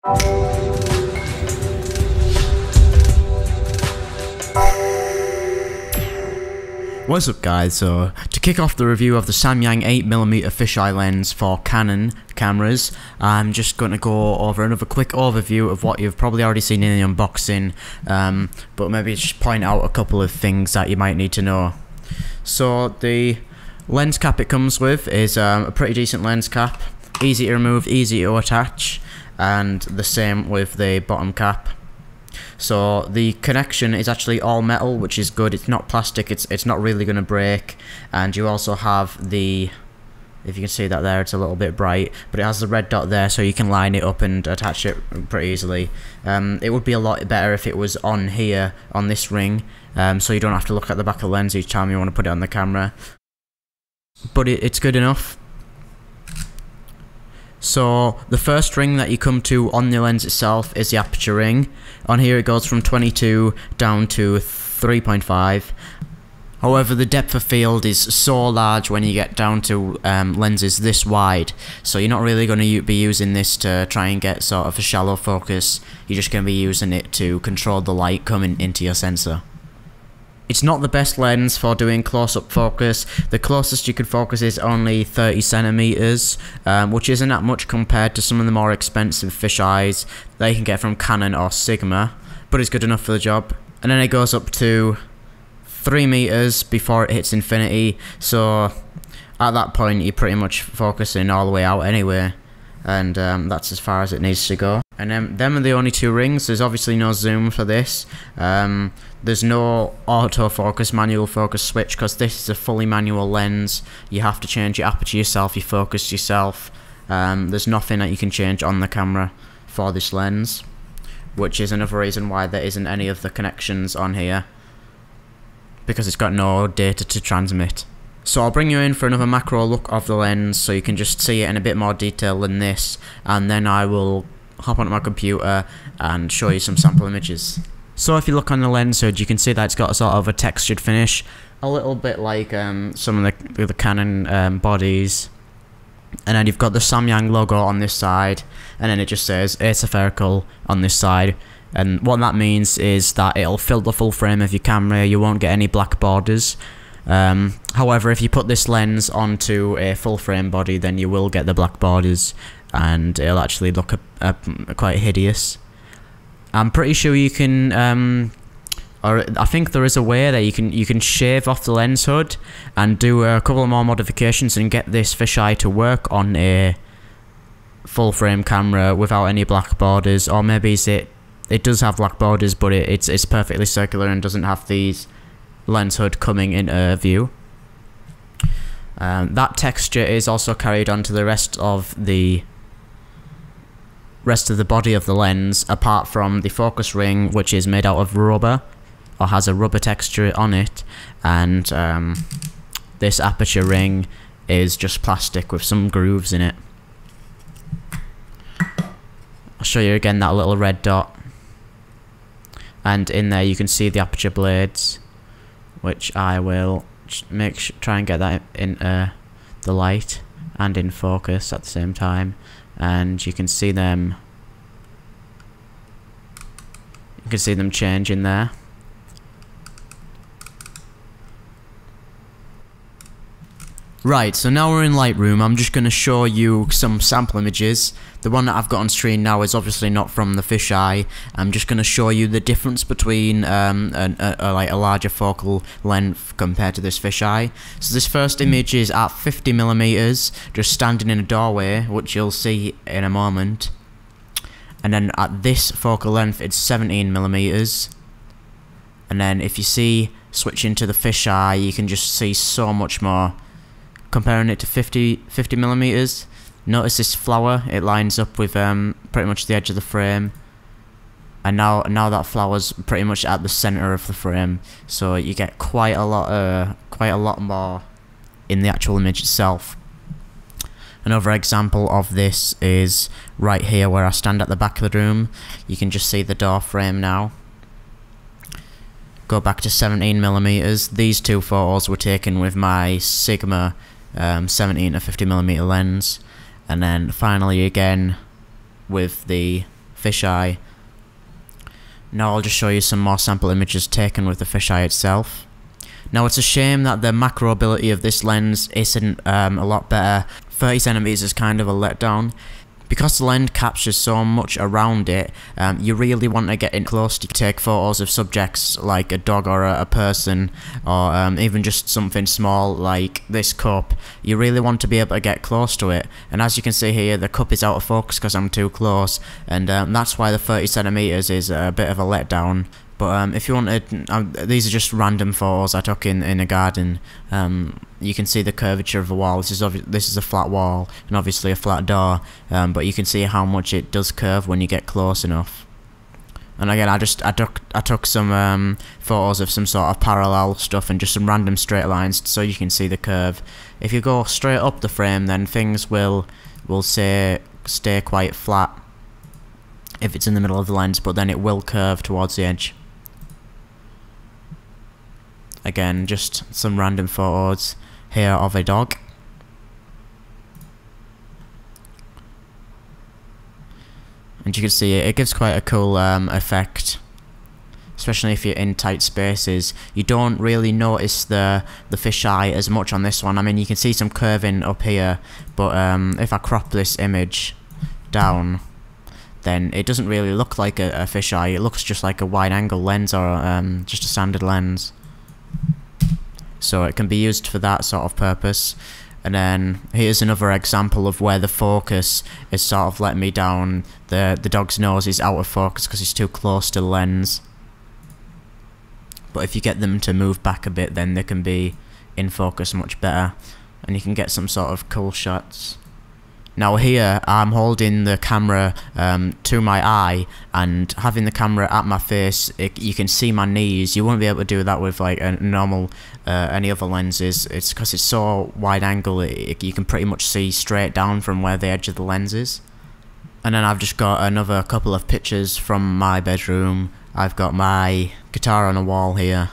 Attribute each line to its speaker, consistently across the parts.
Speaker 1: What's up guys, so to kick off the review of the Samyang 8mm fisheye lens for Canon cameras, I'm just going to go over another quick overview of what you've probably already seen in the unboxing, but maybe just point out a couple of things that you might need to know. So the lens cap it comes with is a pretty decent lens cap, easy to remove, easy to attach, and the same with the bottom cap. So the connection is actually all metal, which is good. It's not plastic, it's not really going to break. And you also have the, if you can see that there, it's a little bit bright, but it has the red dot there, so you can line it up and attach it pretty easily. It would be a lot better if it was on here, on this ring, so you don't have to look at the back of the lens each time you want to put it on the camera. But it's good enough. So the first ring that you come to on the lens itself is the aperture ring. On here it goes from 22 down to 3.5. However, the depth of field is so large when you get down to lenses this wide, so you're not really going to be using this to try and get sort of a shallow focus. You're just going to be using it to control the light coming into your sensor. It's not the best lens for doing close-up focus. The closest you could focus is only 30 centimeters, which isn't that much compared to some of the more expensive fisheyes that you can get from Canon or Sigma, but it's good enough for the job. And then it goes up to 3 meters before it hits infinity, so at that point you're pretty much focusing all the way out anyway, and that's as far as it needs to go. And them are the only two rings. There's obviously no zoom for this. There's no autofocus, manual focus switch, because this is a fully manual lens. You have to change your aperture yourself, your focus yourself. There's nothing that you can change on the camera for this lens, which is another reason why there isn't any of the connections on here, because it's got no data to transmit. So I'll bring you in for another macro look of the lens so you can just see it in a bit more detail than this, and then I will hop onto my computer and show you some sample images. So if you look on the lens hood, you can see that it's got a sort of a textured finish, a little bit like some of the Canon bodies. And then you've got the Samyang logo on this side, and then it just says asymmetrical on this side. And what that means is that it'll fill the full frame of your camera. You won't get any black borders. However, if you put this lens onto a full frame body, then you will get the black borders, and it'll actually look quite hideous. I'm pretty sure you can, or I think there is a way that you can shave off the lens hood and do a couple more modifications and get this fisheye to work on a full frame camera without any black borders. Or maybe it does have black borders, but it's perfectly circular and doesn't have these lens hood coming into view. That texture is also carried on to the rest of the body of the lens, apart from the focus ring, which is made out of rubber, or has a rubber texture on it, and this aperture ring is just plastic with some grooves in it. I'll show you again that little red dot, and in there you can see the aperture blades, which I will try and get that in the light and in focus at the same time, and you can see them. You can see them change in there. Right, so now we're in Lightroom. I'm just going to show you some sample images. The one that I've got on screen now is obviously not from the fisheye. I'm just going to show you the difference between like a larger focal length compared to this fisheye. So this first image is at 50mm, just standing in a doorway, which you'll see in a moment. And then at this focal length, it's 17mm. And then if you switch into the fisheye, you can just see so much more. Comparing it to 50mm, notice this flower, it lines up with pretty much the edge of the frame, and now that flower's pretty much at the center of the frame, so you get quite a lot more in the actual image itself. Another example of this is right here where I stand at the back of the room. You can just see the door frame now. Go back to 17mm. These two photos were taken with my Sigma 17 to 50mm lens, and then finally again with the fisheye. Now I'll just show you some more sample images taken with the fisheye itself. Now it's a shame that the macro ability of this lens isn't a lot better. 30cm is kind of a letdown. Because the lens captures so much around it, you really want to get in close to take photos of subjects like a dog or a person, or even just something small like this cup. You really want to be able to get close to it, and as you can see here, the cup is out of focus because I'm too close, and that's why the 30cm is a bit of a letdown. But if you wanted, these are just random photos I took in a garden. You can see the curvature of the wall. This is a flat wall and obviously a flat door, but you can see how much it does curve when you get close enough. And again, I took some photos of some sort of parallel stuff and just some random straight lines so you can see the curve. If you go straight up the frame, then things will stay quite flat if it's in the middle of the lens, but then it will curve towards the edge. Again, just some random photos here of a dog. And you can see it gives quite a cool effect, especially if you're in tight spaces. You don't really notice the fisheye as much on this one. I mean, you can see some curving up here, but if I crop this image down, then it doesn't really look like a fisheye. It looks just like a wide angle lens or just a standard lens. So it can be used for that sort of purpose. And then here's another example of where the focus is sort of letting me down. The dog's nose is out of focus because it's too close to the lens. But if you get them to move back a bit, then they can be in focus much better, and you can get some sort of cool shots. Now here I'm holding the camera to my eye, and having the camera at my face, you can see my knees. You won't be able to do that with like a normal any other lenses. It's because it's so wide angle, you can pretty much see straight down from where the edge of the lens is. And then I've just got another couple of pictures from my bedroom. I've got my guitar on a wall here,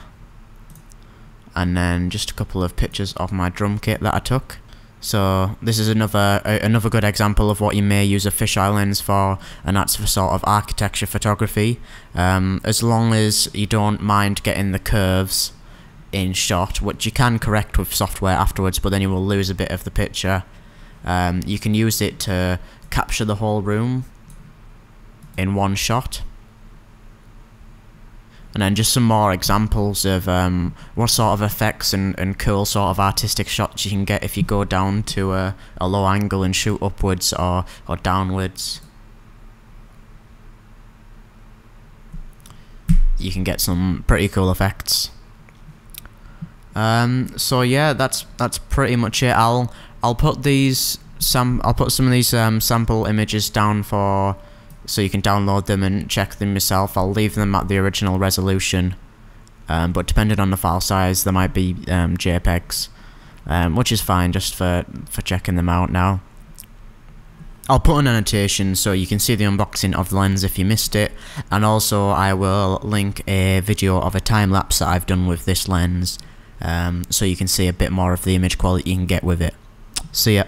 Speaker 1: and then just a couple of pictures of my drum kit that I took. So this is another good example of what you may use a fisheye lens for, and that's for sort of architecture photography. As long as you don't mind getting the curves in shot, which you can correct with software afterwards, but then you will lose a bit of the picture. You can use it to capture the whole room in one shot. And then just some more examples of what sort of effects and cool sort of artistic shots you can get if you go down to a low angle and shoot upwards or downwards. You can get some pretty cool effects. So yeah, that's pretty much it. I'll put some of these sample images down so you can download them and check them yourself. I'll leave them at the original resolution, but depending on the file size, there might be JPEGs, which is fine just for checking them out now. I'll put an annotation so you can see the unboxing of the lens if you missed it, and also I will link a video of a time-lapse that I've done with this lens, so you can see a bit more of the image quality you can get with it. See ya.